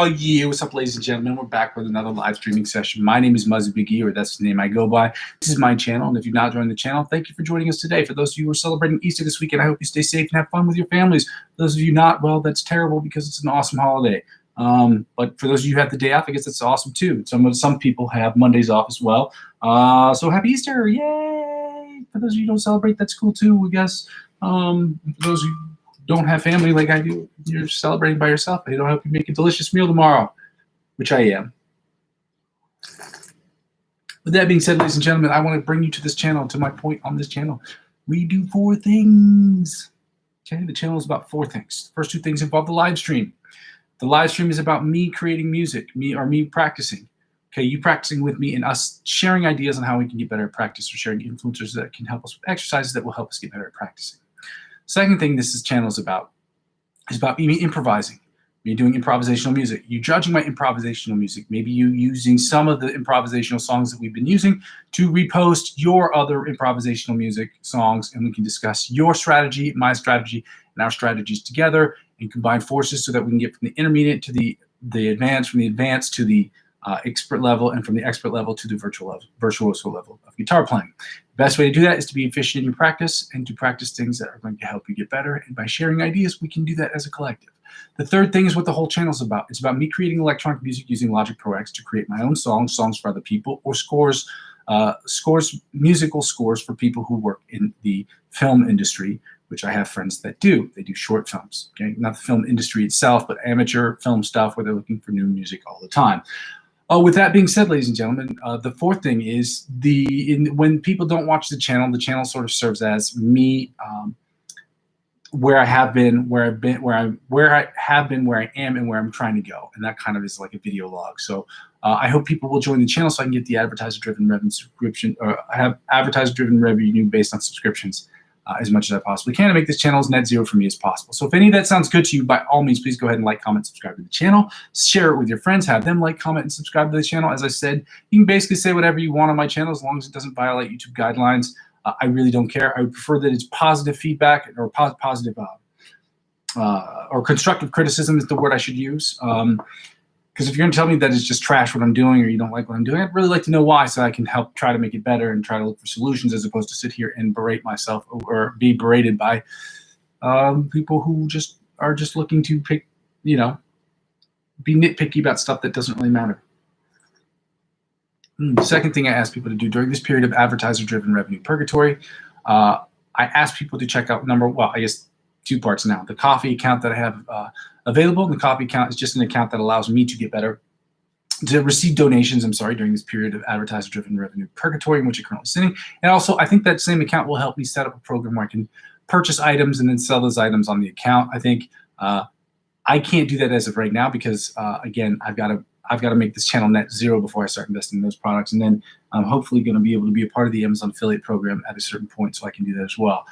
Oh yeah, what's up, ladies and gentlemen? We're back with another live streaming session. My name is Muzzy McGee, or that's the name I go by. This is my channel, and if you've not joined the channel, thank you for joining us today. For those of you who are celebrating Easter this weekend, I hope you stay safe and have fun with your families. For those of you not, well, that's terrible because it's an awesome holiday. But for those of you who have the day off, I guess that's awesome too. Some people have Mondays off as well. So happy Easter, yay! For those of you who don't celebrate, that's cool too, I guess. For those of you don't have family like I do, you're celebrating by yourself. I don't hope you make a delicious meal tomorrow, which I am. With that being said, ladies and gentlemen, I want to bring you to this channel, to my point on this channel. We do 4 things. Okay, the channel is about 4 things. The first 2 things involve the live stream. The live stream is about me creating music, me practicing. Okay, you practicing with me and us sharing ideas on how we can get better at practice, or sharing influencers that can help us with exercises that will help us get better at practicing. Second thing this channel is about me improvising, me doing improvisational music, you judging my improvisational music, maybe you using some of the improvisational songs that we've been using to repost your other improvisational music songs, and we can discuss your strategy, my strategy, and our strategies together and combine forces so that we can get from the intermediate to the advanced, from the advanced to the expert level, and from the expert level to the virtuoso level of guitar playing. The best way to do that is to be efficient in your practice and to practice things that are going to help you get better. And by sharing ideas, we can do that as a collective. The third thing is what the whole channel is about. It's about me creating electronic music using Logic Pro X to create my own songs for other people, or musical scores for people who work in the film industry, which I have friends that do. They do short films, okay? Not the film industry itself, but amateur film stuff where they're looking for new music all the time. With that being said, ladies and gentlemen, the fourth thing is when people don't watch the channel sort of serves as me, where I have been, where I am, and where I'm trying to go, and that kind of is like a video log. So I hope people will join the channel so I can get the advertiser-driven revenue subscription, or have advertiser-driven revenue based on subscriptions as much as I possibly can to make this channel as net zero for me as possible. So if any of that sounds good to you, by all means, please go ahead and like, comment, subscribe to the channel. Share it with your friends. Have them like, comment, and subscribe to the channel. As I said, you can basically say whatever you want on my channel as long as it doesn't violate YouTube guidelines. I really don't care. I would prefer that it's positive feedback, or positive or constructive criticism is the word I should use. Because if you're going to tell me that it's just trash what I'm doing, or you don't like what I'm doing, I'd really like to know why, so I can help try to make it better and try to look for solutions, as opposed to sit here and berate myself or be berated by people who are just looking to pick, be nitpicky about stuff that doesn't really matter. The second thing I ask people to do during this period of advertiser-driven revenue purgatory, I ask people to check out I guess 2 parts now. The Coffee account that I have available. And the Coffee account is just an account that allows me to get better, to receive donations, during this period of advertiser-driven revenue purgatory in which you're currently sitting. And also, I think that same account will help me set up a program where I can purchase items and then sell those items on the account. I think I can't do that as of right now because, again, I've got to make this channel net zero before I start investing in those products. And then I'm hopefully going to be able to be a part of the Amazon affiliate program at a certain point, so I can do that as well.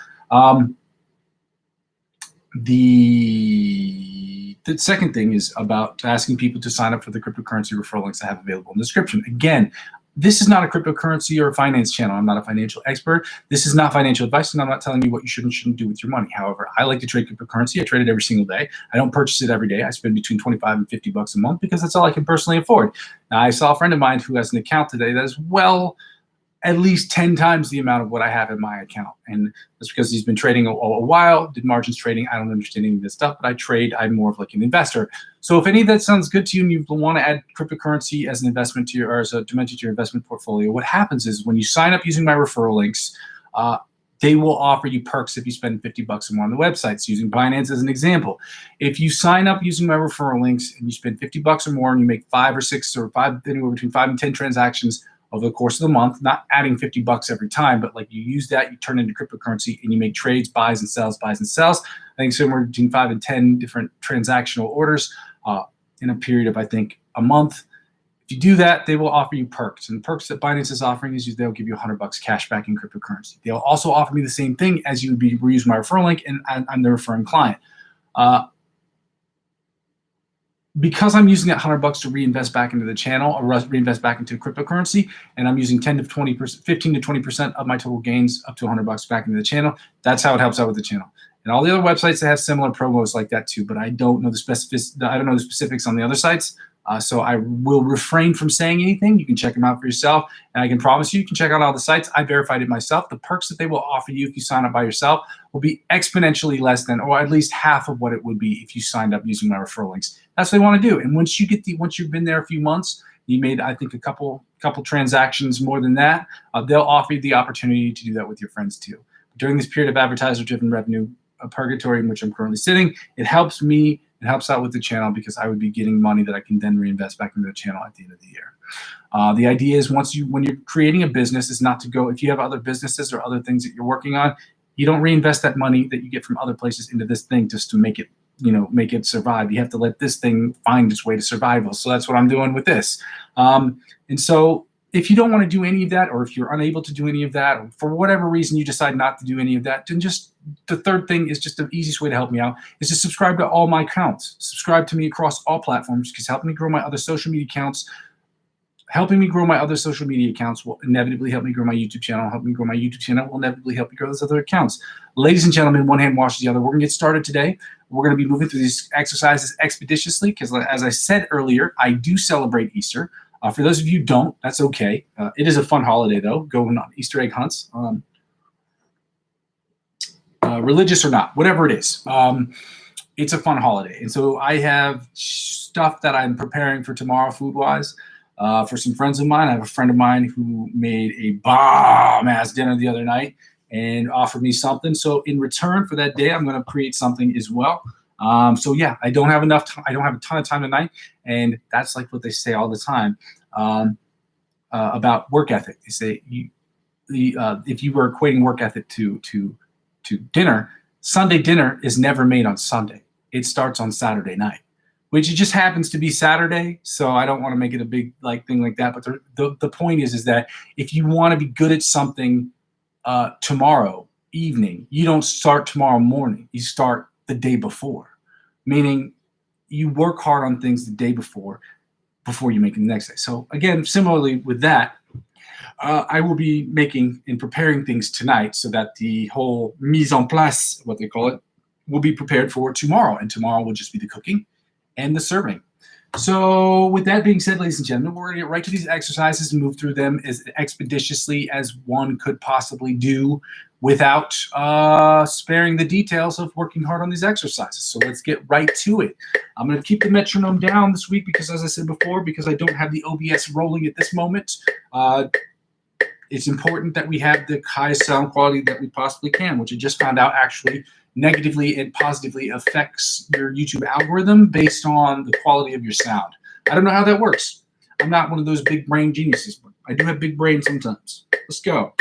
The second thing is about asking people to sign up for the cryptocurrency referral links I have available in the description. Again, this is not a cryptocurrency or a finance channel. I'm not a financial expert. This is not financial advice, and I'm not telling you what you should and shouldn't do with your money. However, I like to trade cryptocurrency. I trade it every single day. I don't purchase it every day. I spend between 25 and 50 bucks a month because that's all I can personally afford. Now, I saw a friend of mine who has an account today that is at least 10 times the amount of what I have in my account. And that's because he's been trading a while, did margins trading. I don't understand any of this stuff, but I trade. I'm more of like an investor. So if any of that sounds good to you and you want to add cryptocurrency as an investment to or as a dimension to your investment portfolio, what happens is when you sign up using my referral links, they will offer you perks if you spend 50 bucks or more on the websites, using Binance as an example. If you sign up using my referral links and you spend 50 bucks or more and you make 5 or 6 or 5, anywhere between 5 and 10 transactions over the course of the month, not adding 50 bucks every time, but like you use that, you turn it into cryptocurrency and you make trades, buys and sells. I think somewhere between 5 and 10 different transactional orders in a period of, I think, a month. If you do that, they will offer you perks. And the perks that Binance is offering is they'll give you 100 bucks cash back in cryptocurrency. They'll also offer me the same thing as you would be using my referral link, and I'm the referring client. Because I'm using that 100 bucks to reinvest back into the channel or reinvest back into cryptocurrency, and I'm using 10 to 20%, 15 to 20% of my total gains up to 100 bucks back into the channel, that's how it helps out with the channel. and all the other websites that have similar promos like that too. But I don't know the specifics on the other sites. So I will refrain from saying anything. You can check them out for yourself. And I can promise you can check out all the sites. I verified it myself. The perks that they will offer you if you sign up by yourself will be exponentially less than, or at least half of what it would be if you signed up using my referral links. That's what they want to do. And once you've been there a few months, you made, I think, a couple transactions more than that, they'll offer you the opportunity to do that with your friends too. During this period of advertiser-driven revenue purgatory in which I'm currently sitting, it helps me. It helps out with the channel because I would be getting money that I can then reinvest back into the channel at the end of the year. The idea is when you're creating a business, is not to go, if you have other businesses or other things that you're working on, you don't reinvest that money that you get from other places into this thing just to make it survive. You have to let this thing find its way to survival. So that's what I'm doing with this. And so if you don't want to do any of that, or if you're unable to do any of that, or for whatever reason you decide not to do any of that, then just the third thing is just the easiest way to help me out is to subscribe to all my accounts. Subscribe to me across all platforms, because helping me grow my other social media accounts will inevitably help me grow my YouTube channel. Help me grow my YouTube channel will inevitably help me grow those other accounts. Ladies and gentlemen, one hand washes the other. We're going to get started today. We're going to be moving through these exercises expeditiously because, as I said earlier, I do celebrate Easter. For those of you who don't, that's okay. It is a fun holiday, though, going on Easter egg hunts. Religious or not, whatever it is. It's a fun holiday. And so I have stuff that I'm preparing for tomorrow food-wise for some friends of mine. I have a friend of mine who made a bomb-ass dinner the other night and offered me something. So in return for that day, I'm going to create something as well. So yeah, I don't have enough time. I don't have a ton of time tonight. And that's like what they say all the time about work ethic. They say if you were equating work ethic to dinner, Sunday dinner is never made on Sunday. It starts on Saturday night, which it just happens to be Saturday. So I don't want to make it a big thing like that. But the point is that if you want to be good at something tomorrow evening, you don't start tomorrow morning. You start the day before, meaning you work hard on things the day before you make it the next day. So again, similarly with that, I will be making and preparing things tonight so that the whole mise en place, what they call it, will be prepared for tomorrow. And tomorrow will just be the cooking and the serving. So with that being said, ladies and gentlemen, we're going to get right to these exercises and move through them as expeditiously as one could possibly do without sparing the details of working hard on these exercises. So let's get right to it. I'm going to keep the metronome down this week because, as I said before, because I don't have the OBS rolling at this moment, it's important that we have the highest sound quality that we possibly can, which I just found out actually negatively and positively affects your YouTube algorithm based on the quality of your sound. I don't know how that works. I'm not one of those big brain geniuses, but I do have big brain sometimes. Let's go.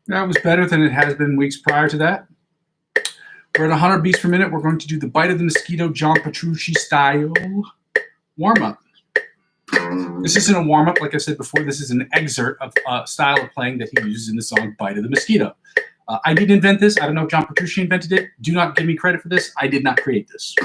That was better than it has been weeks prior to that. We're at 100 beats per minute. We're going to do the Bite of the Mosquito John Petrucci style warm-up. This isn't a warm-up, like I said before. This is an excerpt of a style of playing that he uses in the song Bite of the Mosquito. I didn't invent this. I don't know if John Petrucci invented it. Do not give me credit for this. I did not create this.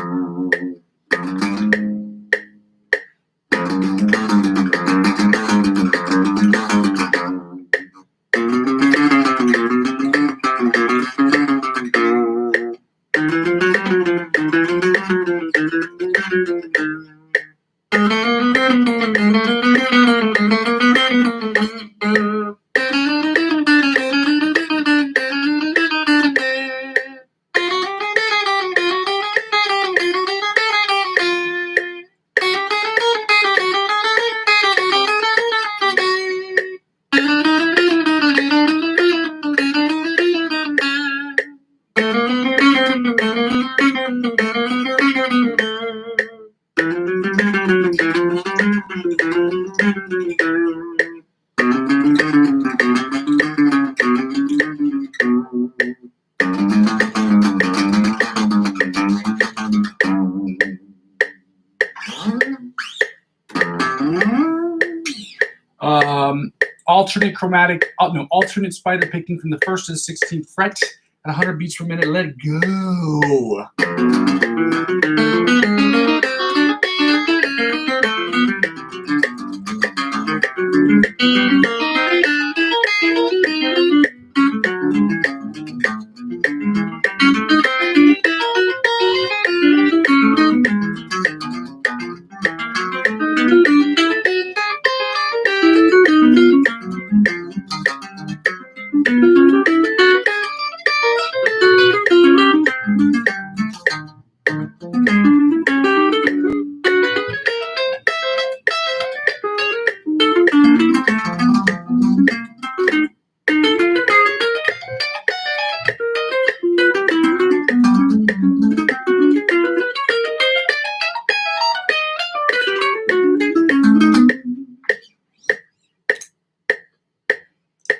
alternate spider picking from the 1st to the 16th fret at 100 beats per minute. Let go.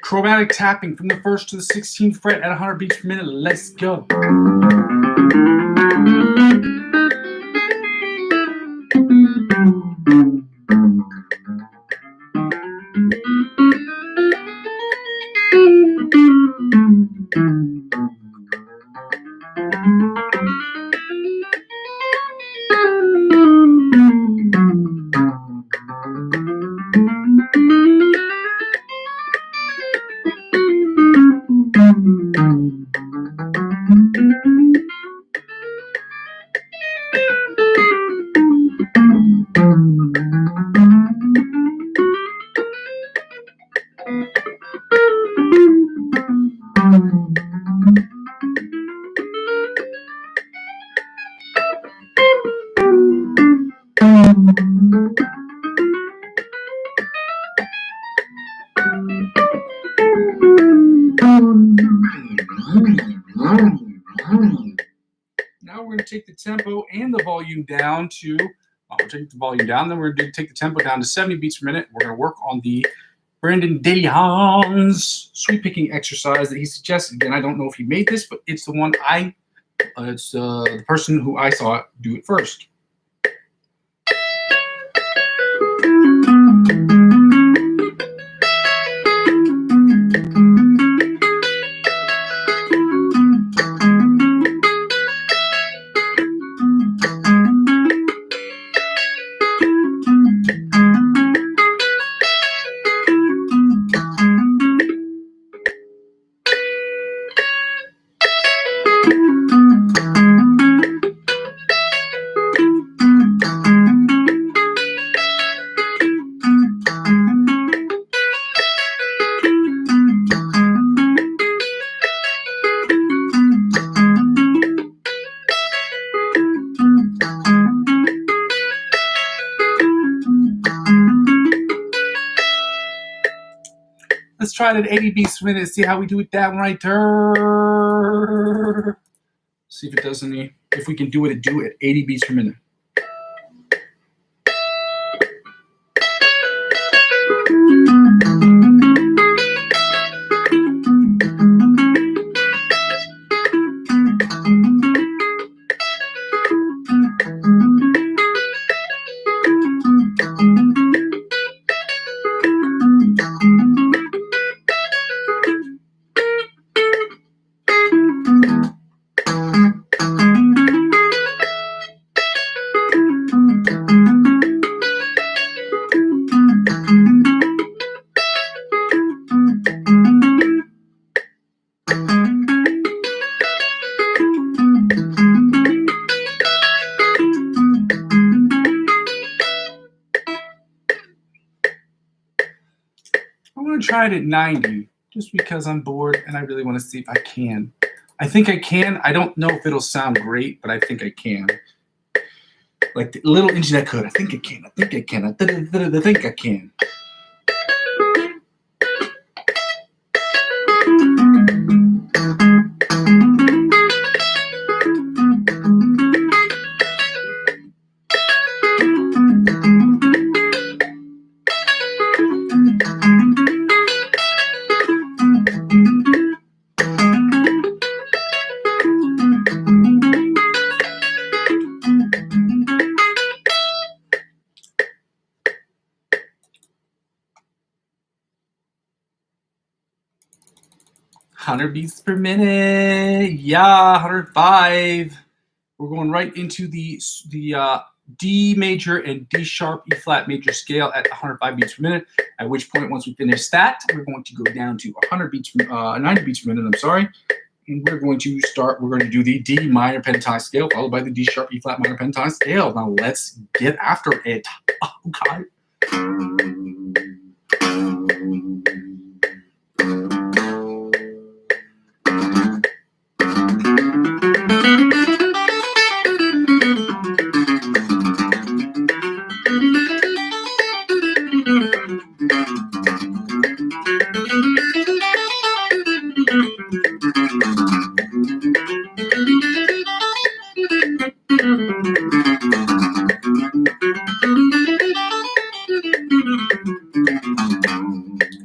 Chromatic tapping from the 1st to the 16th fret at 100 beats per minute. Let's go. Now we're going to take the tempo and the volume down to, we'll take the volume down, then we're going to take the tempo down to 70 beats per minute. We're going to work on the Brandon DeLeon's sweep picking exercise that he suggested. Again, I don't know if he made this, but it's the one it's the person who I saw do it first. Let's try it at 80 beats per minute. See how we do it that one right there. See if it does any. If we can do it at 80 beats per minute. I'm going to try it at 90 just because I'm bored and I really want to see if I can. I think I can. I don't know if it'll sound great, but I think I can. Like the little inch that could. I think I can. I think I can. I think I can. 100 beats per minute. Yeah, 105. We're going right into the D major and D sharp E flat major scale at 105 beats per minute. At which point, once we finish that, we're going to go down to 90 beats per minute. I'm sorry, and we're going to start. We're going to do the D minor pentatonic scale, followed by the D sharp E flat minor pentatonic scale. Now let's get after it. Oh God.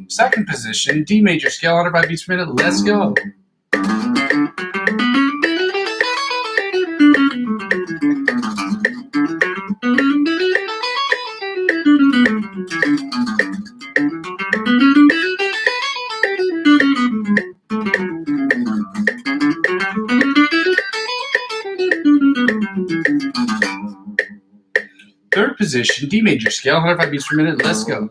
Second position, D major scale, 105 beats per minute. Let's go. Third position, D major scale, 105 beats per minute. Let's go.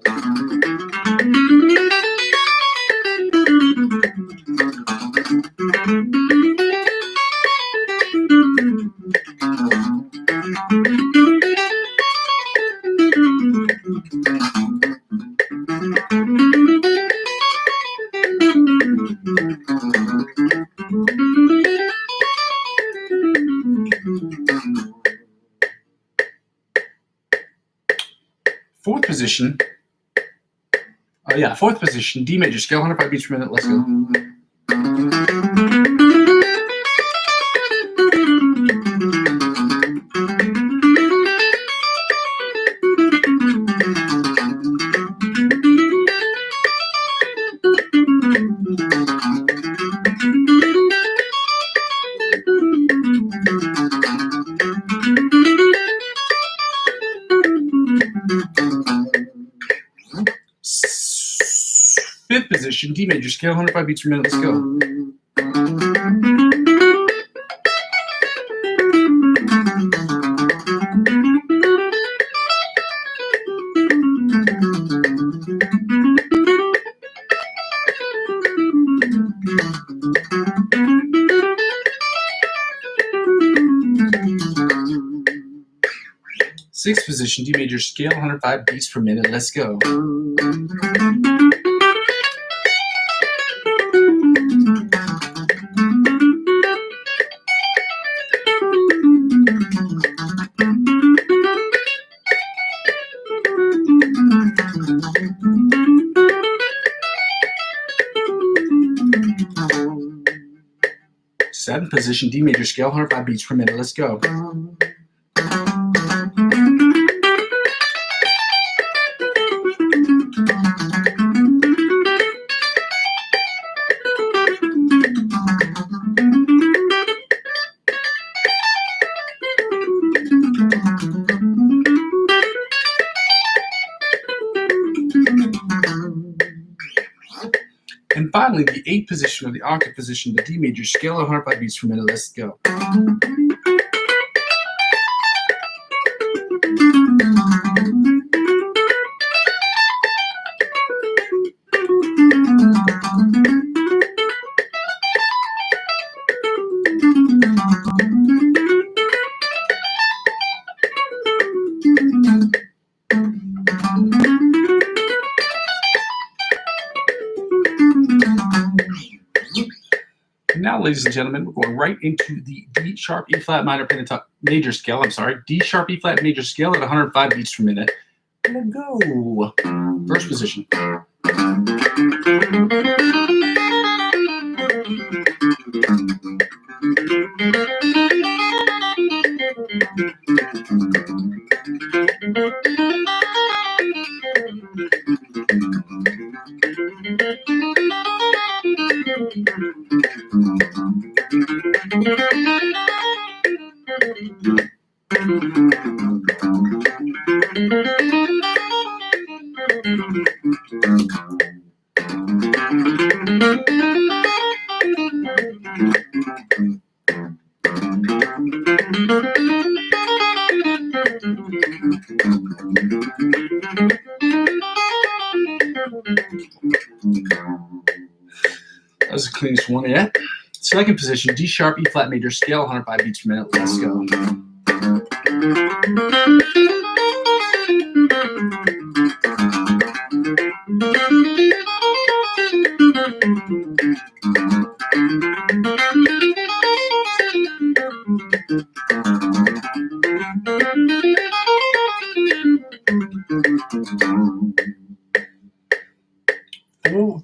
Fourth position, D major scale, 105 beats per minute. Let's go. Fifth position, D major scale, 105 beats per minute. Let's go. Sixth position, D major scale, 105 beats per minute. Let's go. Seventh position, D major scale, 105 beats per minute. Let's go. And finally, the eighth position, or the octave position, the D major scale, 105 beats per minute. Let's go. Now, ladies and gentlemen, we're going right into the D sharp E flat minor pentatonic major scale. I'm sorry, D sharp E flat major scale at 105 beats per minute. Let's go. First position. was the cleanest one yet. Second position, D sharp, E flat major scale, 105 beats per minute. Let's go.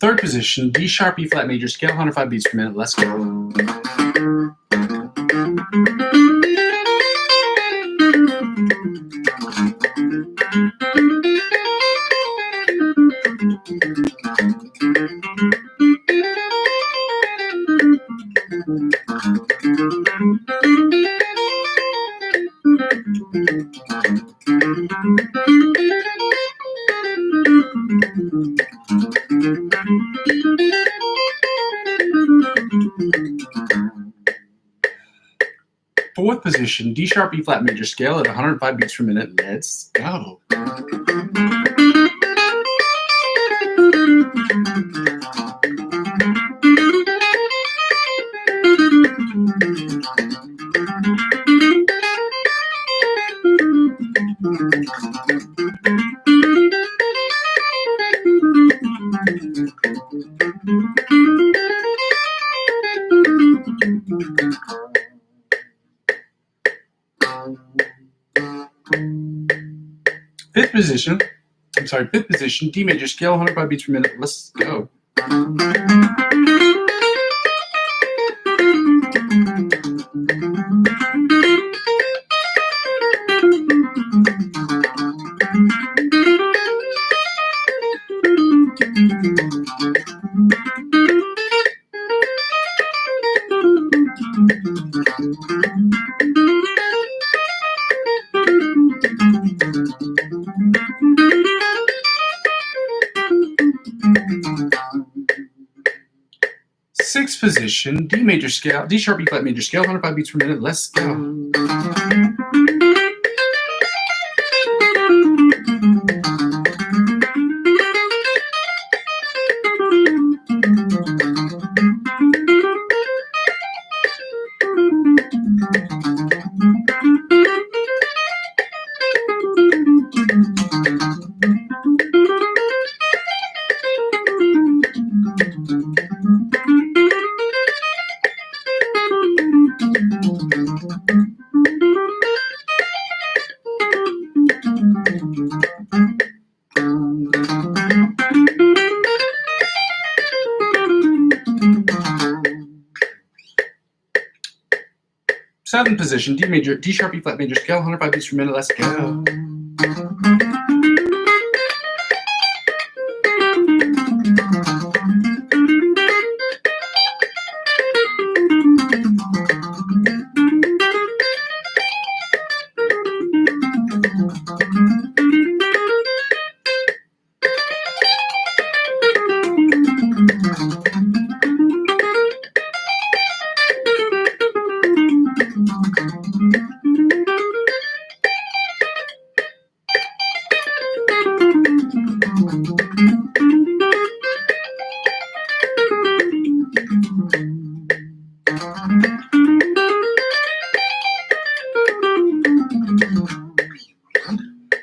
Third position, D sharp, E flat major scale, 105 beats per minute. Let's go. Fourth position, D sharp, E flat major scale at 105 beats per minute. Let's go. Fifth position, D major scale, 105 beats per minute. Let's go. Sixth position, D major scale, D sharp, E flat major scale, 105 beats per minute. Let's go. Seventh position, D sharp, E flat major scale, 105 beats per minute. Let's go.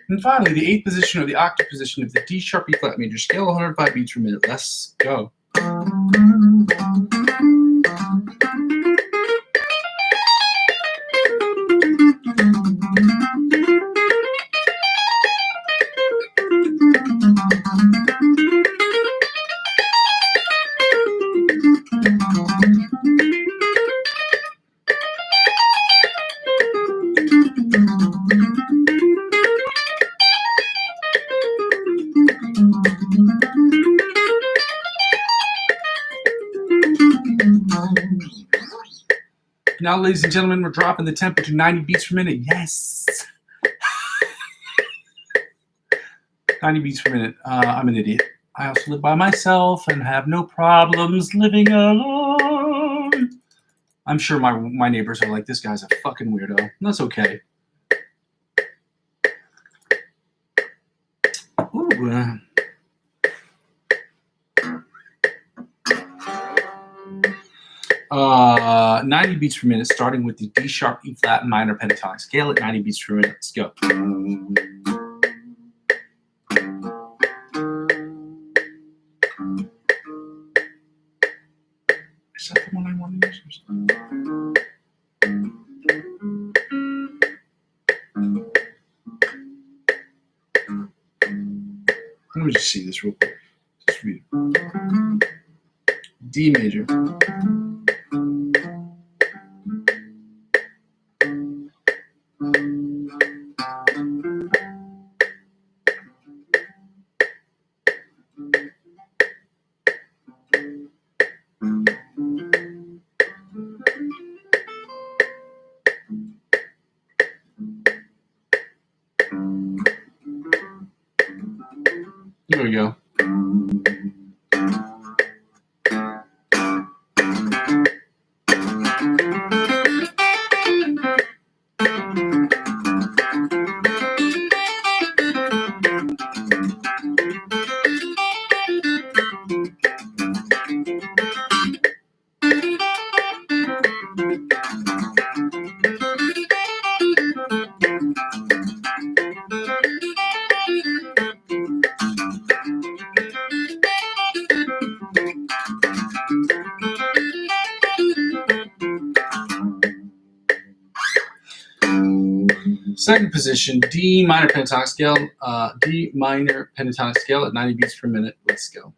And finally, the eighth position or the octave position of the D sharp, E flat major scale, 105 beats per minute. Let's go. Now, ladies and gentlemen, we're dropping the tempo to 90 beats per minute. Yes. 90 beats per minute. I'm an idiot. I also live by myself and have no problems living alone. I'm sure my neighbors are like, this guy's a fucking weirdo. That's okay. Ooh. 90 beats per minute, starting with the D sharp E flat minor pentatonic scale at 90 beats per minute. Let's go. Is that the one I want to use? Let me just see this real quick. Just read it. D major. Here we go. Second position, D minor pentatonic scale. D minor pentatonic scale at 90 beats per minute. Let's go.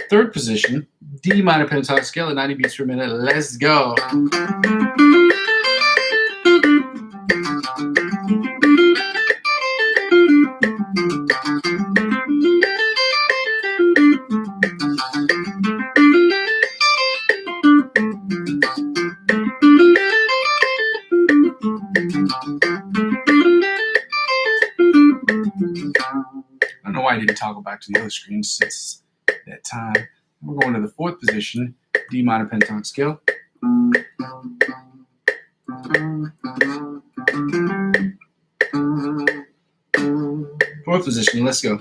Third position, D minor pentatonic scale at 90 beats per minute. Let's go. I don't know why I didn't toggle back to the other screen since that time. We're going to the fourth position, D minor pentatonic scale. Fourth position, let's go.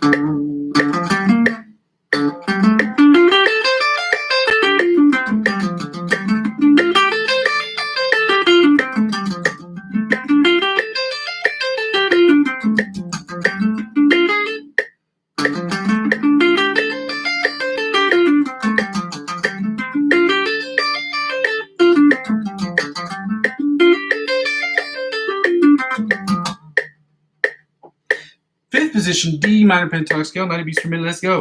Fifth position, D minor pentatonic scale, 90 beats per minute. Let's go.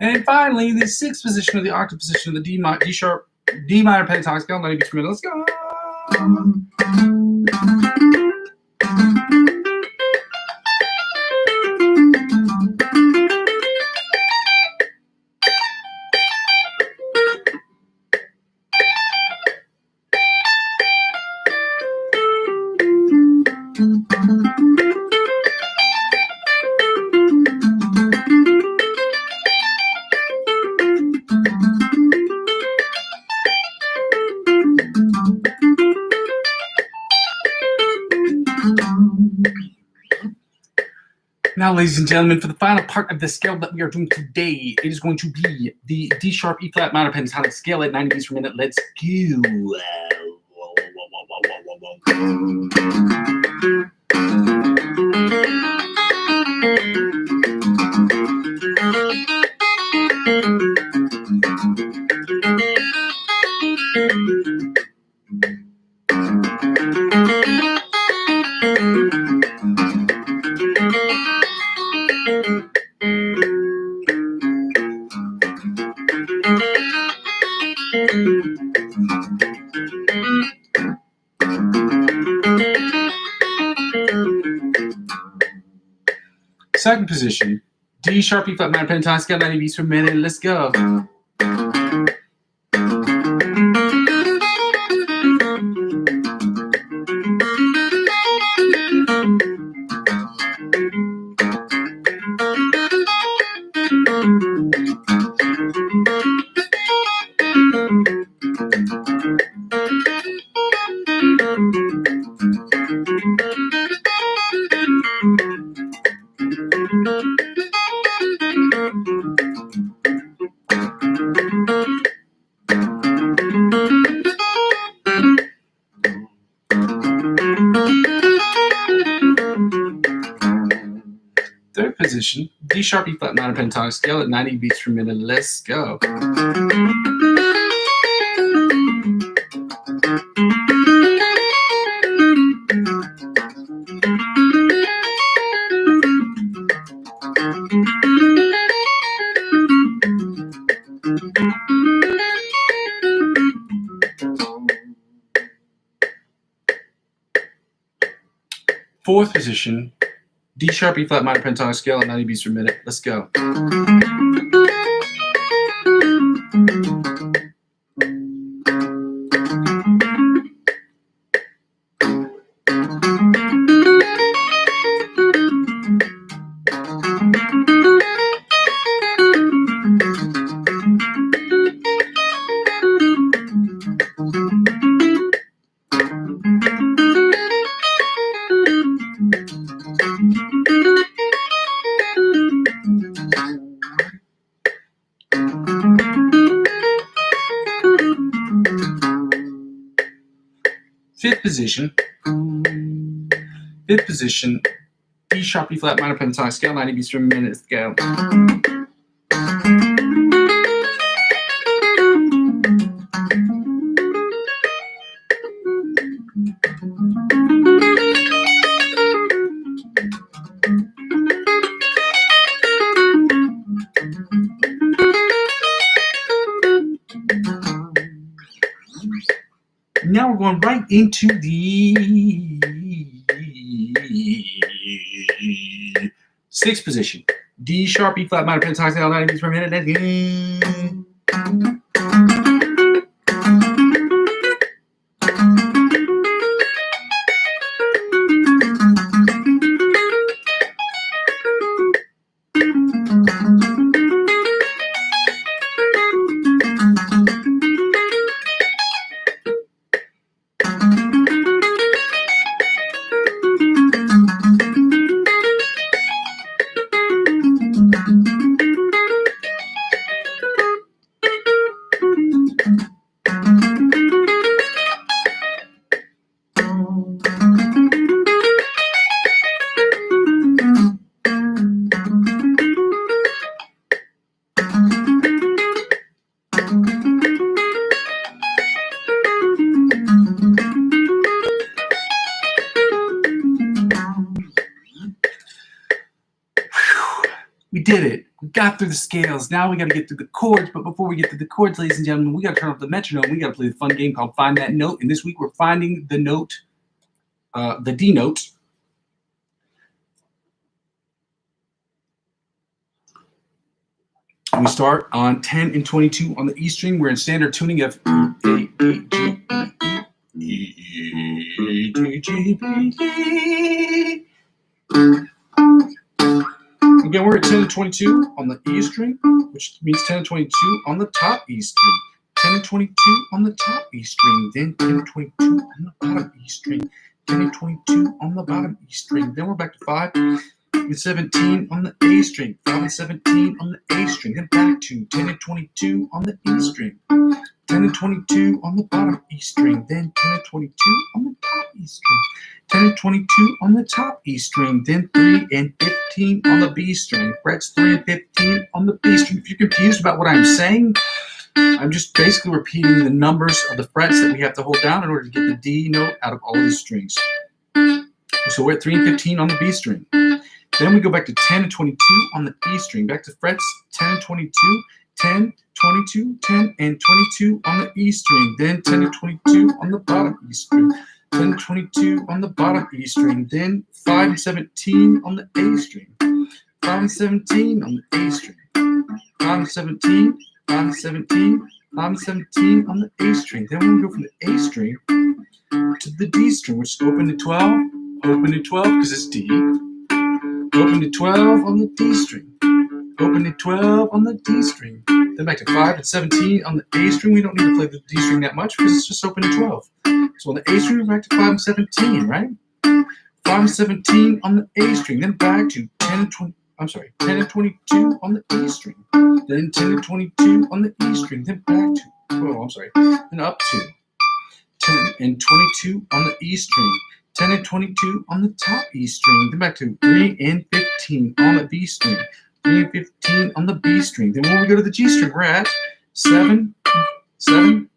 And finally, the sixth position of the octave position of the D minor pentatonic scale, 90 beats per minute. Let's go. Now, ladies and gentlemen, for the final part of the scale that we are doing today, it is going to be the D sharp E flat minor pentatonic scale at 90 beats per minute. Let's go. Second position, D sharp, E flat minor pentatonic scale, 90 beats per minute. Let's go. Third position, D sharp, E flat minor pentatonic scale at 90 beats per minute. Let's go. Fourth position, D sharp, E flat minor pentatonic scale at 90 beats per minute. Let's go. Fifth position, D sharp, E flat minor pentatonic scale, 90 beats per minute. Let's go. Now we're going right into the sixth position. D sharp, E flat minor pentatonic scale, 90 beats per minute. Let's go. We did it. We got through the scales. Now we got to get through the chords. But before we get through the chords, ladies and gentlemen, we got to turn off the metronome. We got to play the fun game called Find That Note. And this week we're finding the note, the D note. And we start on 10 and 22 on the E string. We're in standard tuning of A, D, G, E, D, G, B, E. Again, we're at 10 and 22 on the E string, which means 10 and 22 on the top E string. 10 and 22 on the top E string, then 10 and 22 on the bottom E string. 10 and 22 on the bottom E string. Then we're back to 5 and 17 on the A string. 5 and 17 on the A string. Then back to 10 and 22 on the E string. 10 and 22 on the bottom E string. Then 10 and 22 on the top E string. 10 and 22 on the top E string. Then 3 and 15 on the B string. Frets 3 and 15 on the B string. If you're confused about what I'm saying, I'm just basically repeating the numbers of the frets that we have to hold down in order to get the D note out of all these strings. So we're at 3 and 15 on the B string. Then we go back to 10 and 22 on the E string. Back to frets 10 and 22, 10, 22, 10 and 22 on the E string, then 10 and 22 on the bottom E string, 10 and 22 on the bottom E string, then 5 and 17 on the A string, 5 and 17 on the A string, 5 and 17, 5 and 17, 5 and 17 on the A string. Then we're going to go from the A string to the D string, which is open to 12, open to 12 because it's D, open to 12 on the D string, open to 12 on the D string, then back to 5 and 17 on the A string. We don't need to play the D string that much because it's just open to 12. So on the A string, we're back to 5 and 17, right? 5 and 17 on the A string, then back to 10 and 20. 10 and 22 on the E string, then 10 and 22 on the E string, then back to, then up to 10 and 22 on the E string, 10 and 22 on the top E string, then back to 3 and 15 on the B string, 3 and 15 on the B string. Then when we go to the G string, we're at 7, 19,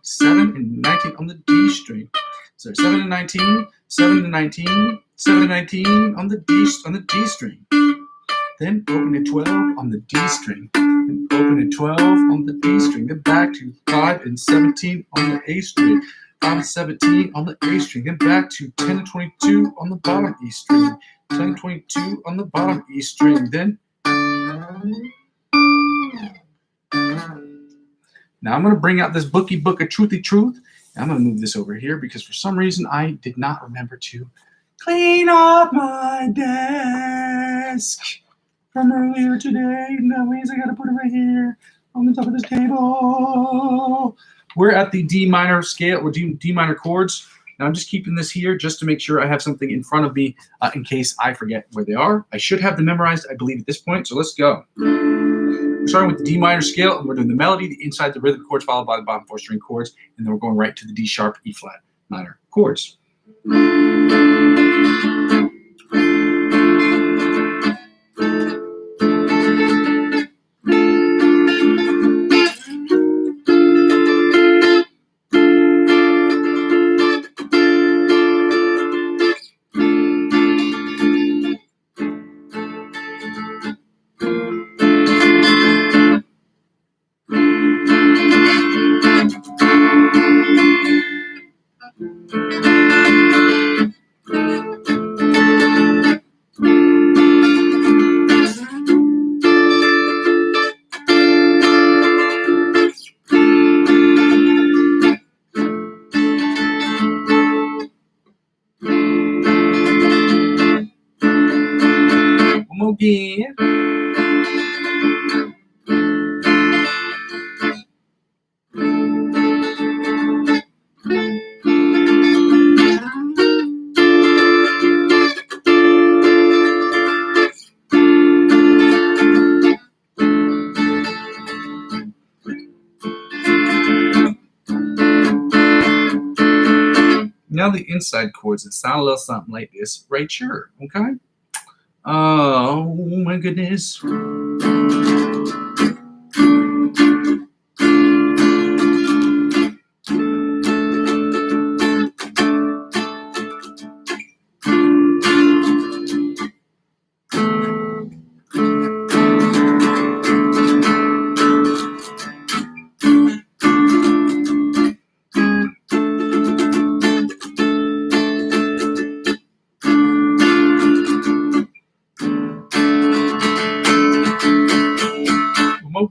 7 and 19 on the D string. So 7 and 19, 7 and 19, 7 and 19 on the D string. Then open to 12 on the D string, then open to 12 on the D string, then back to 5 and 17 on the A string, 5 and 17 on the A string, then back to 10 and 22 on the bottom E string, 10 and 22 on the bottom E string, then now I'm going to bring out this book of Truthy Truth, and I'm going to move this over here because for some reason I did not remember to clean up my desk from earlier today. That means I gotta put it right here on the top of this table. We're at the D minor scale, or D minor chords. Now I'm just keeping this here just to make sure I have something in front of me in case I forget where they are. I should have them memorized, I believe, at this point, so let's go. We're starting with the D minor scale, and we're doing the melody, the inside, the rhythm chords, followed by the bottom 4 string chords, and then we're going right to the D sharp, E flat minor chords. Again. Now the inside chords that sound a little something like this right here, okay? Oh my goodness.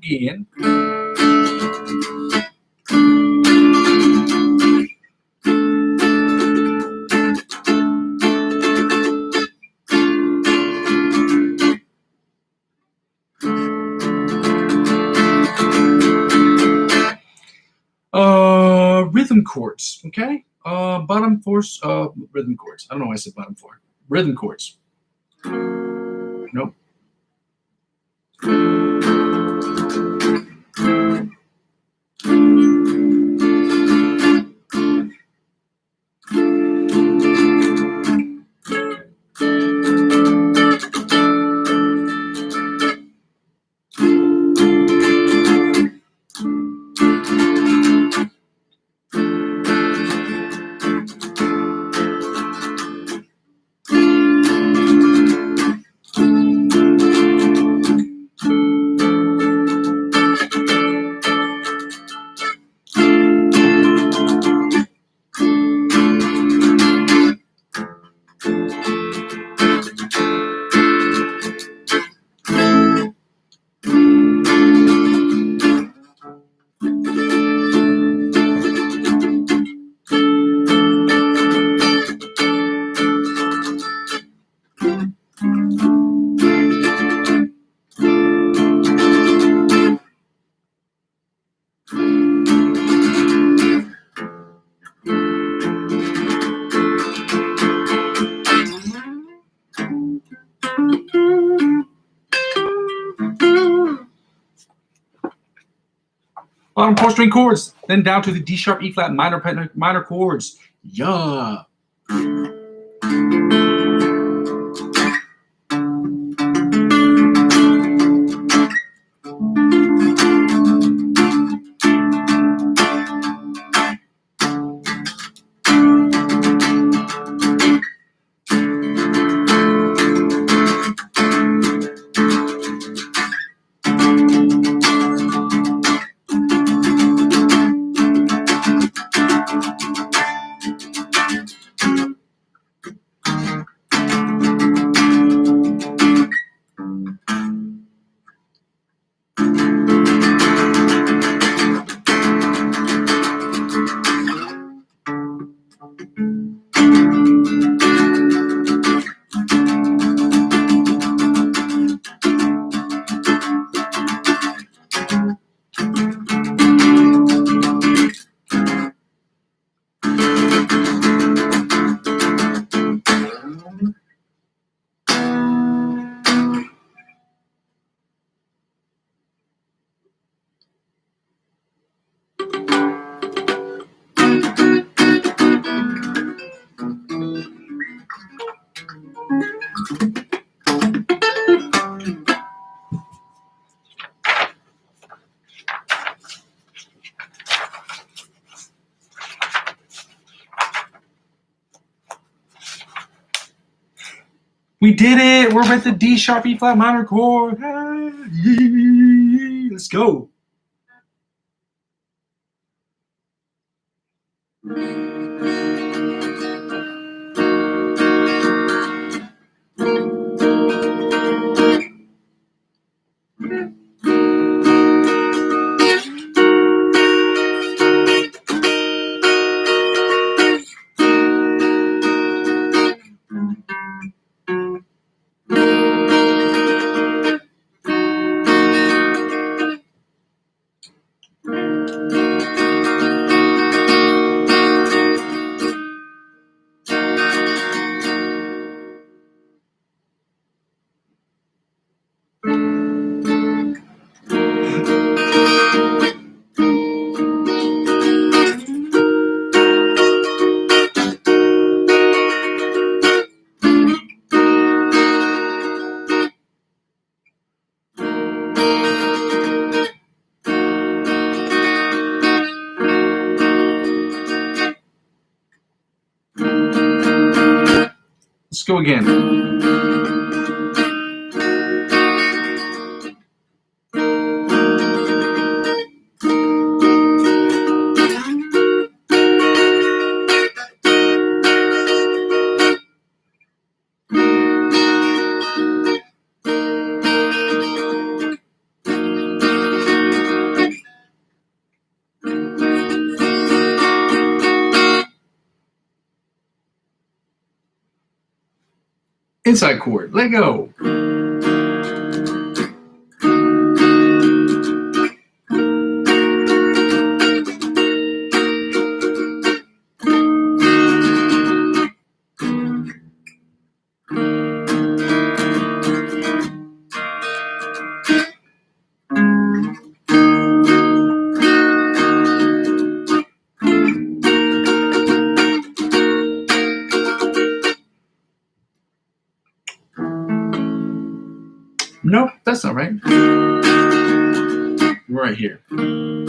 Again. Rhythm chords, okay? Bottom 4 rhythm chords. I don't know why I said bottom 4. Rhythm chords. Nope. bottom 4 string chords, then down to the D sharp, E flat minor chords. Yeah. We did it. We're with the D sharp, E flat minor chord. Hey, let's go. Let's go again. Inside chord, let go. Nope, that's not right. Right here. Then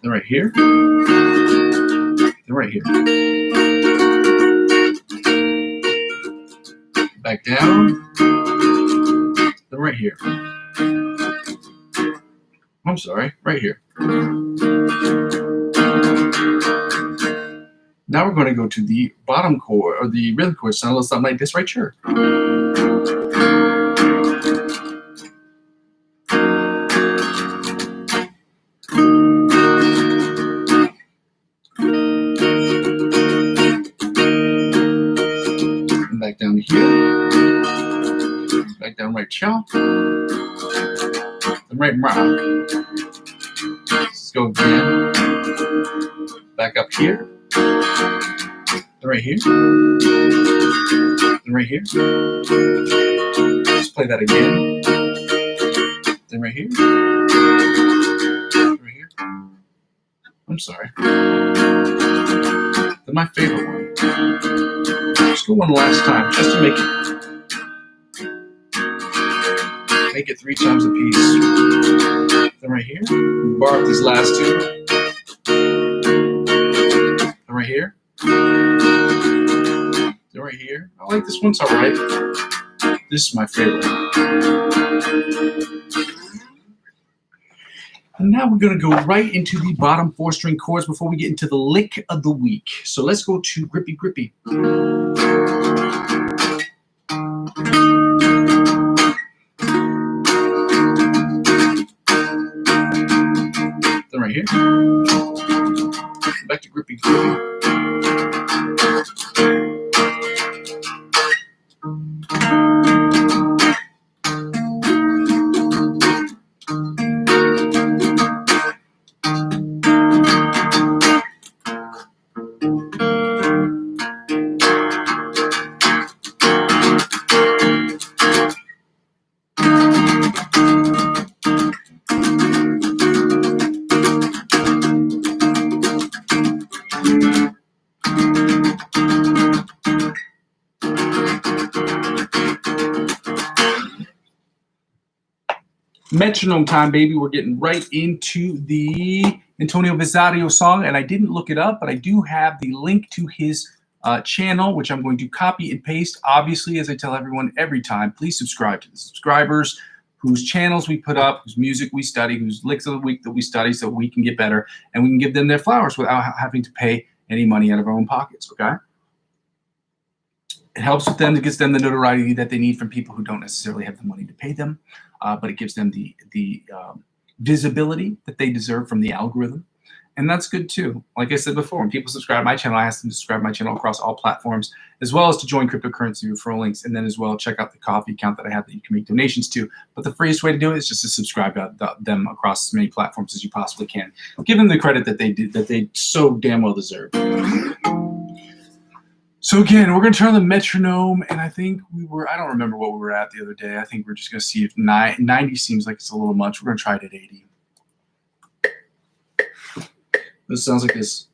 right here. Then right here. Back down. Then right here. I'm sorry, right here. Now we're going to go to the bottom chord, or the rhythm chord, sound a little something like this right here. And back down to here. Back down right here. Then right rock. Let's go again. Back up here. Right here, and right here. Let's play that again. Then right here. Right here. I'm sorry. Then my favorite one. Let's go one last time, just to make it 3 times a piece. Then right here. Bar up these last 2. Then right here. Then right here. I like this one, it's alright. This is my favorite. And now we're going to go right into the bottom 4-string chords before we get into the lick of the week. So let's go to Grippy Grippy. Then right here. Back to Grippy Grippy. Metronome time, baby. We're getting right into the Antonio Vezzario song, and I didn't look it up, but I do have the link to his channel, which I'm going to copy and paste. Obviously, as I tell everyone every time, please subscribe to the subscribers whose channels we put up, whose music we study, whose licks of the week that we study, so we can get better and we can give them their flowers without having to pay any money out of our own pockets, okay? It helps with them, it gets them the notoriety that they need from people who don't necessarily have the money to pay them. But it gives them the visibility that they deserve from the algorithm. And that's good too. Like I said before, when people subscribe to my channel, I ask them to subscribe to my channel across all platforms, as well as to join cryptocurrency referral links, and then as well check out the Coffee account that I have that you can make donations to. But the freest way to do it is just to subscribe to them across as many platforms as you possibly can. Give them the credit that they so damn well deserve. So again, we're going to turn on the metronome, and I think I don't remember what we were at the other day. I think we're just going to see if 90 seems like it's a little much. We're going to try it at 80. This sounds like this.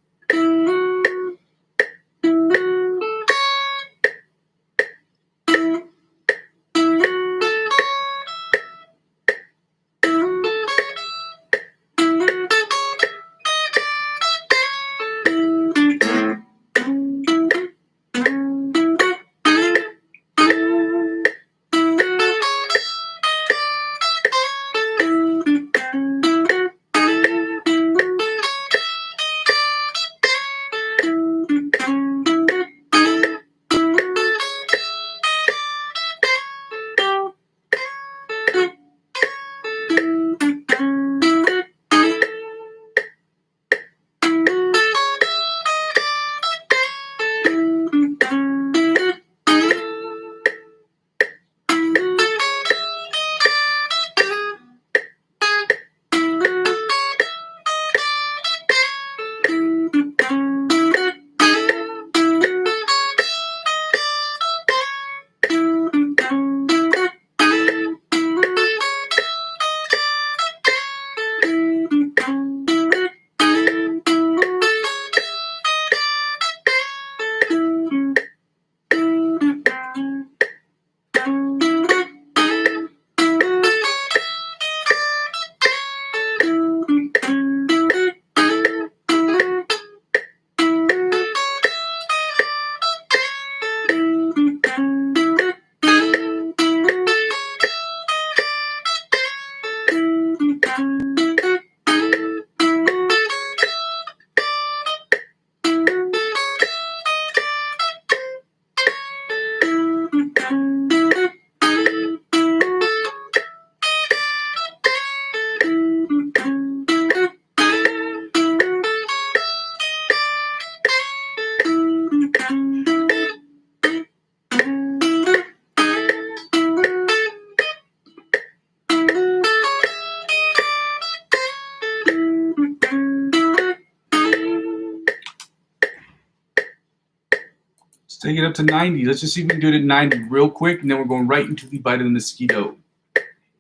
Take it up to 90. Let's just see if we can do it at 90 real quick, and then we're going right into the bite of the mosquito.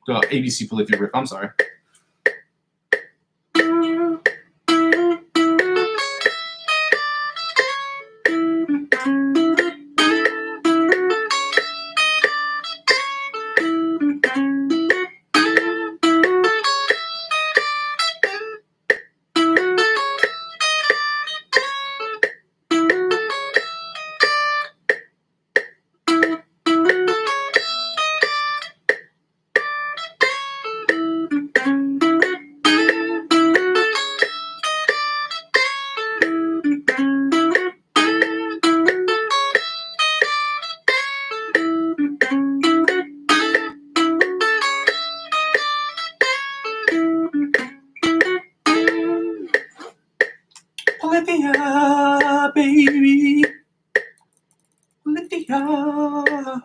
ABC Polyphia riff. I'm sorry. Polyphia, baby. Polyphia.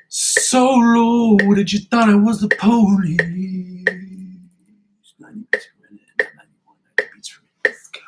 So loaded, you thought I was the police. 90 beats per minute, not 91, 90 beats per minute. Let's go.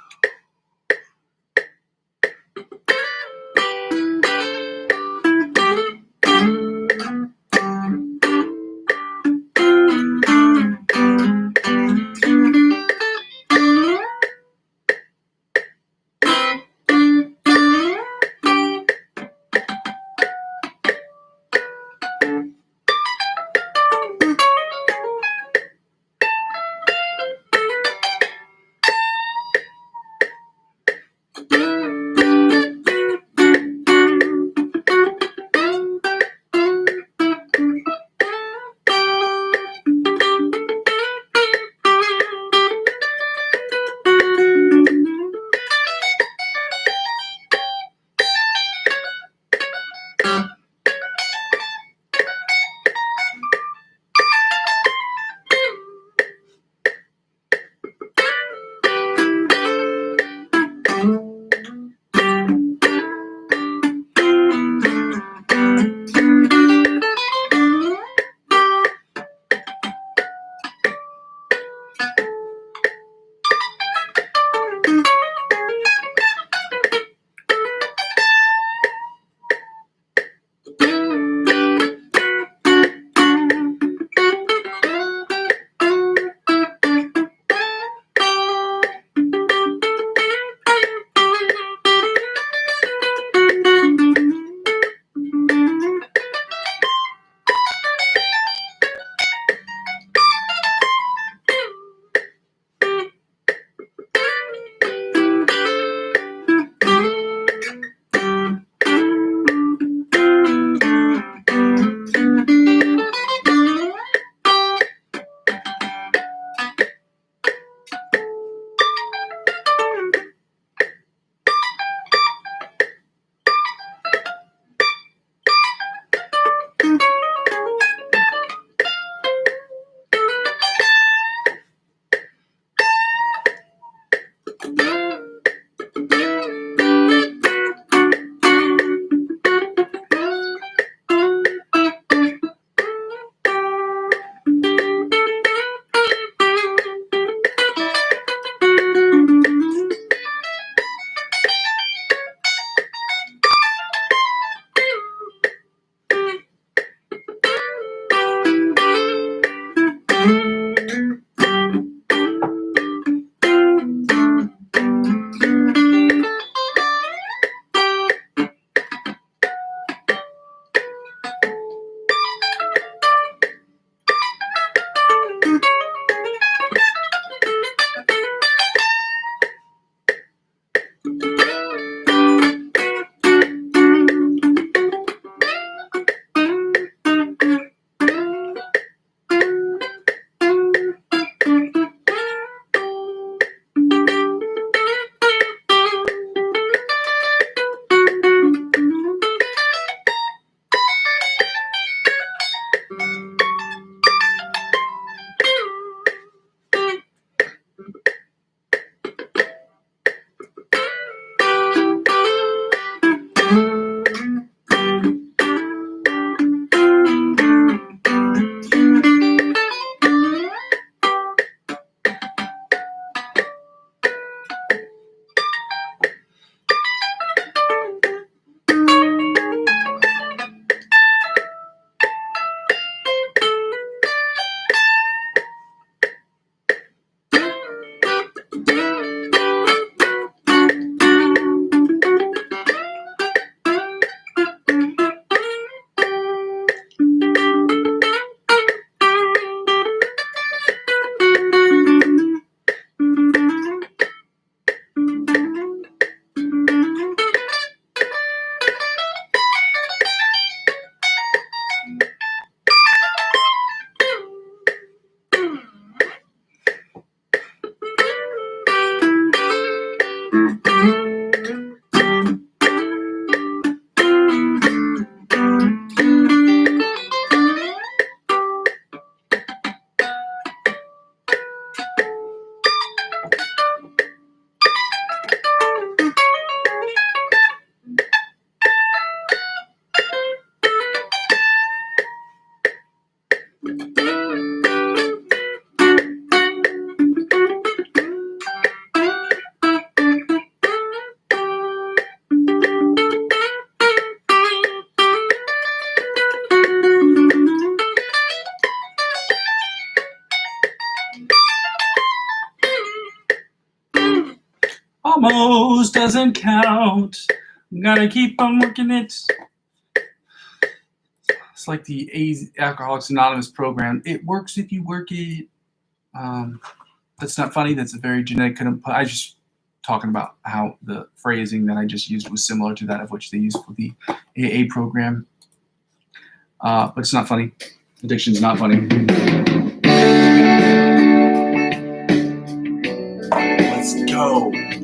Almost doesn't count. Gotta keep on working it. It's like the Alcoholics Anonymous program. It works if you work it. That's not funny. That's a very genetic. I just talking about how the phrasing that I just used was similar to that of which they use for the AA program. But it's not funny. Addiction's not funny. Let's go. I'm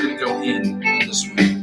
gonna go in this way.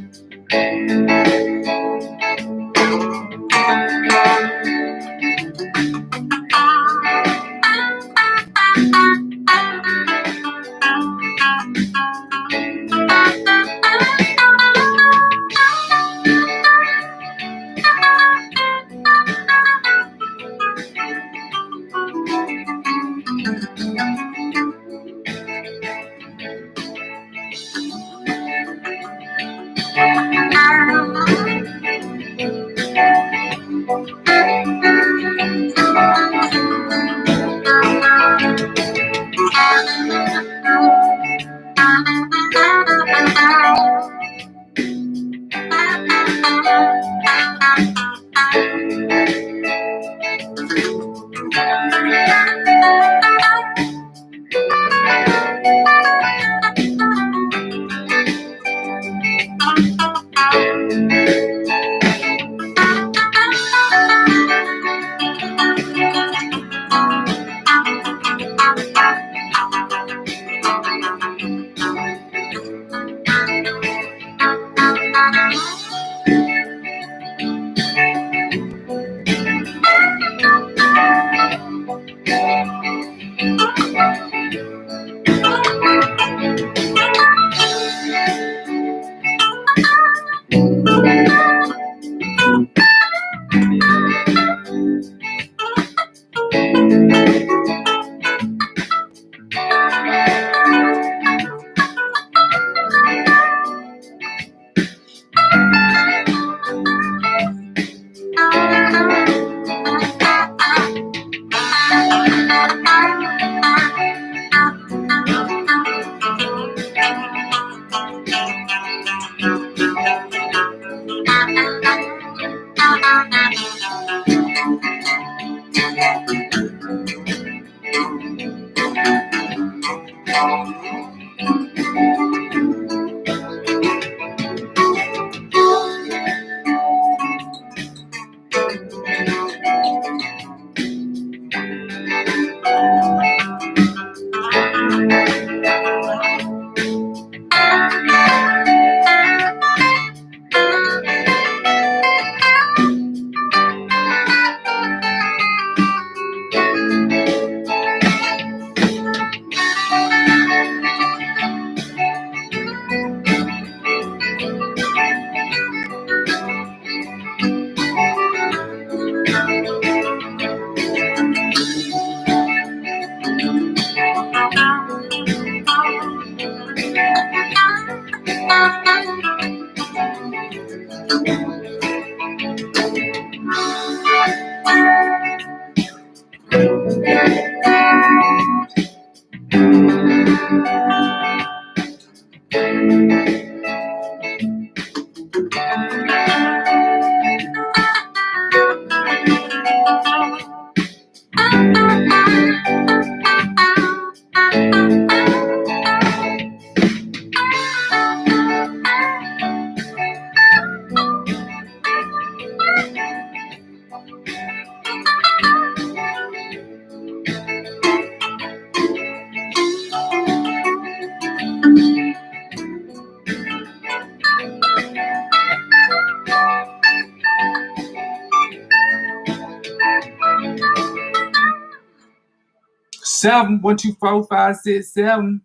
Seven, 1, 2, 4, 5, 6, 7.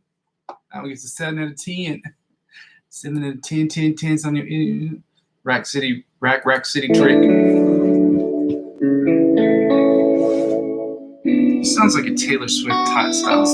Now we get to 7 out of 10. 7 out of 10, 10, 10s on your Rack City trick. sounds like a Taylor Swift style.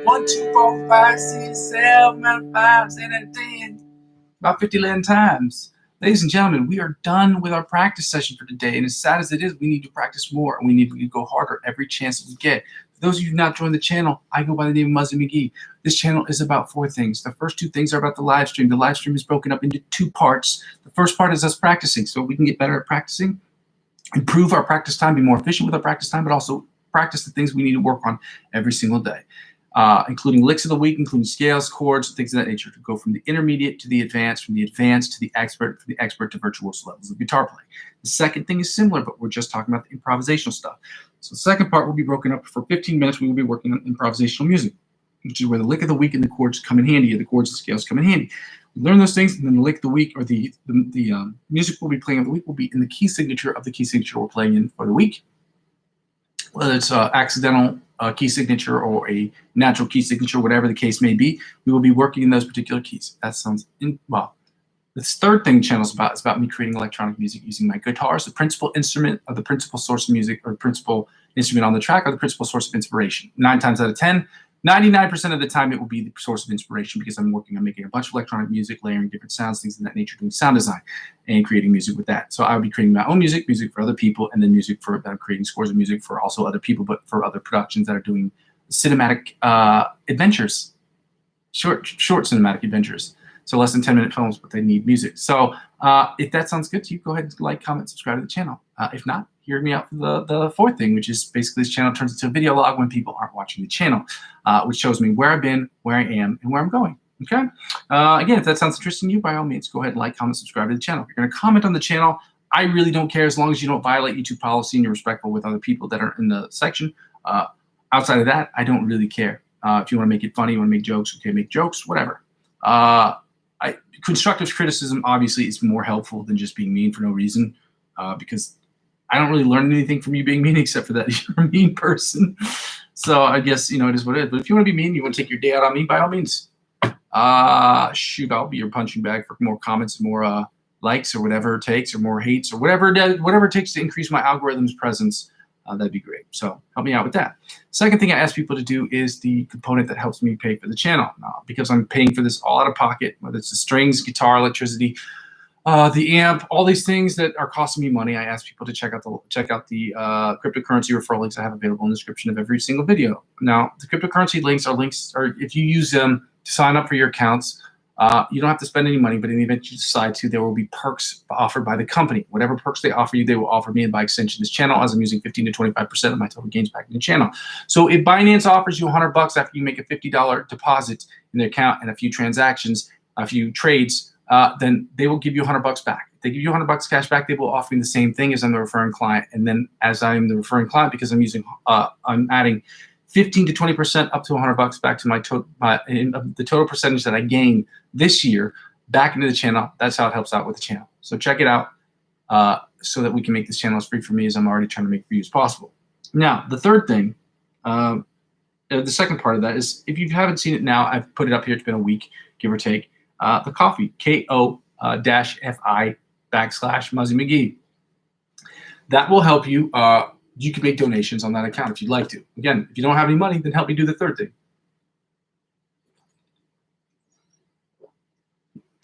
One, two, four, five, six, seven, 5, 7, 10. About 50 11 times. Ladies and gentlemen, we are done with our practice session for today. And as sad as it is, we need to practice more and we need to go harder every chance that we get. For those of you who have not joined the channel, I go by the name of Muzzy McGee. This channel is about 4 things. The first 2 things are about the live stream. The live stream is broken up into 2 parts. The first part is us practicing so we can get better at practicing, improve our practice time, be more efficient with our practice time, but also practice the things we need to work on every single day. Including licks of the week, including scales, chords, things of that nature, to go from the intermediate to the advanced, from the advanced to the expert, from the expert to virtuoso levels of guitar playing. The second thing is similar, but we're just talking about the improvisational stuff. So the second part will be broken up for 15 minutes. We will be working on improvisational music, which is where the lick of the week and the chords come in handy, or the chords and scales come in handy. We learn those things, and then the lick of the week, or the music we'll be playing of the week, will be in the key signature of the key signature we're playing in for the week. Whether it's accidental key signature or a natural key signature, whatever the case may be, we will be working in those particular keys. That sounds well. This third thing the channel is about me creating electronic music using my guitar as the principal instrument or the principal source of music, or principal instrument on the track, or the principal source of inspiration. 9 times out of 10, 99% of the time it will be the source of inspiration, because I'm working on making a bunch of electronic music, layering different sounds, things of that nature, doing sound design and creating music with that. So I would be creating my own music for other people, and then music that I'm creating scores of music for also other people, but for other productions that are doing cinematic adventures, short cinematic adventures. So less than 10-minute films, but they need music. So if that sounds good to you, go ahead and like, comment, subscribe to the channel. If not, hear me out for the fourth thing, which is basically this channel turns into a video log when people aren't watching the channel, which shows me where I've been, where I am, and where I'm going. Okay? Again, if that sounds interesting to you, by all means, go ahead and like, comment, subscribe to the channel. If you're going to comment on the channel, I really don't care, as long as you don't violate YouTube policy and you're respectful with other people that are in the section. Outside of that, I don't really care. If you want to make it funny, you want to make jokes, okay, make jokes, whatever. Constructive criticism obviously is more helpful than just being mean for no reason, because I don't really learn anything from you being mean, except for that you're a mean person. So I guess, it is what it is. But if you want to be mean, you want to take your day out on me, by all means. Shoot, I'll be your punching bag for more comments, more likes, or whatever it takes, or more hates, or whatever it takes to increase my algorithm's presence. That'd be great. So help me out with that. Second thing I ask people to do is the component that helps me pay for the channel. Because I'm paying for this all out of pocket, whether it's the strings, guitar, electricity, the amp, all these things that are costing me money, I ask people to check out the cryptocurrency referral links I have available in the description of every single video. Now, the cryptocurrency links are if you use them to sign up for your accounts, you don't have to spend any money, but in the event you decide to, there will be perks offered by the company. Whatever perks they offer you, they will offer me, and by extension this channel, as I'm using 15 to 25% of my total gains back in the channel. So if Binance offers you $100 after you make a $50 deposit in their account and a few transactions, a few trades, then they will give you $100 back. If they give you $100 cash back, they will offer me the same thing as I'm the referring client. And then as I'm the referring client, because I'm adding 15 to 20% up to $100 back to the total percentage that I gain this year back into the channel. That's how it helps out with the channel. So check it out so that we can make this channel as free for me as I'm already trying to make for you as possible. Now, the third thing, the second part of that is, if you haven't seen it now, I've put it up here. It's been a week, give or take. The Ko-fi, Ko-fi /Muzzy McGee. That will help you. You can make donations on that account if you'd like to. Again, if you don't have any money, then help me do the third thing.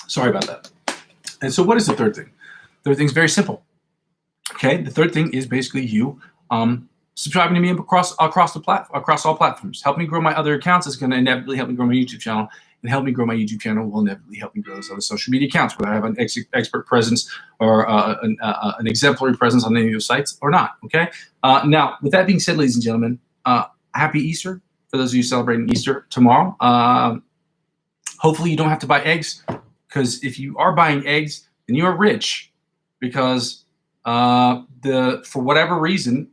Sorry about that. And so what is the third thing? The third thing is very simple. Okay, the third thing is basically you subscribing to me across all platforms. Help me grow my other accounts. It's going to inevitably help me grow my YouTube channel. And help me grow my YouTube channel will inevitably help me grow those other social media accounts, whether I have an expert presence or an exemplary presence on any of those sites or not, okay? Now, with that being said, ladies and gentlemen, happy Easter for those of you celebrating Easter tomorrow. Hopefully you don't have to buy eggs, because if you are buying eggs, then you are rich, because for whatever reason,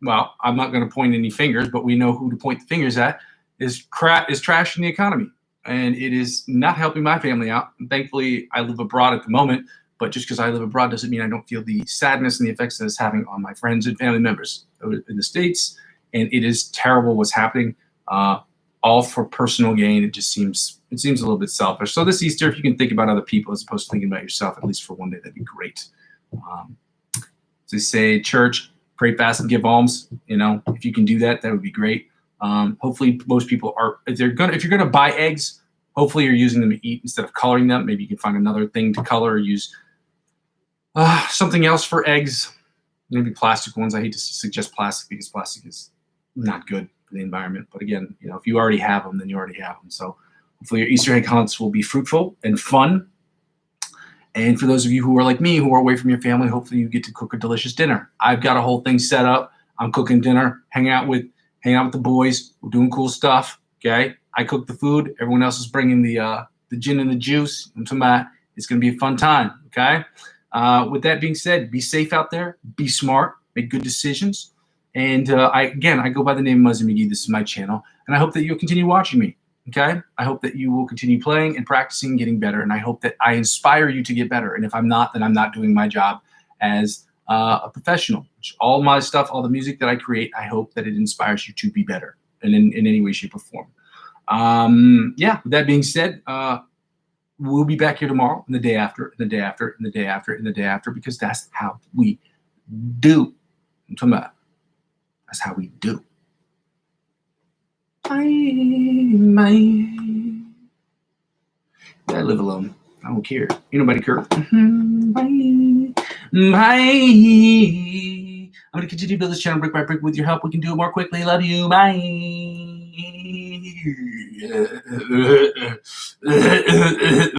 well, I'm not going to point any fingers, but we know who to point the fingers at, is trashing the economy. And it is not helping my family out. And thankfully, I live abroad at the moment, but just because I live abroad doesn't mean I don't feel the sadness and the effects that it's having on my friends and family members in the States. And it is terrible what's happening, all for personal gain. It seems a little bit selfish. So this Easter, if you can think about other people as opposed to thinking about yourself, at least for one day, that'd be great. As they say, church, pray, fast, and give alms. If you can do that, that would be great. Hopefully most people are, if you're gonna buy eggs, hopefully you're using them to eat instead of coloring them. Maybe you can find another thing to color, or use something else for eggs. Maybe plastic ones. I hate to suggest plastic, because plastic is not good for the environment. But again, if you already have them, then you already have them. So hopefully your Easter egg hunts will be fruitful and fun. And for those of you who are like me, who are away from your family, hopefully you get to cook a delicious dinner. I've got a whole thing set up. I'm cooking dinner, hanging out with the boys. We're doing cool stuff. Okay, I cook the food. Everyone else is bringing the gin and the juice. It's going to be a fun time. Okay. With that being said, be safe out there. Be smart. Make good decisions. And I go by the name Muzzy McGee. This is my channel, and I hope that you'll continue watching me. Okay. I hope that you will continue playing and practicing, getting better, and I hope that I inspire you to get better. And if I'm not, then I'm not doing my job as a professional. All my stuff, all the music that I create, I hope that it inspires you to be better, and in any way, shape, or form. With that being said, We'll be back here tomorrow, and the day after, and the day after, and the day after, and the day after, because that's how we do. I'm talking about, that's how we do. Bye. I live alone. I don't care. Ain't nobody care. Bye. Bye. I'm going to continue to build this channel brick by brick. With your help, we can do it more quickly. Love you. Bye.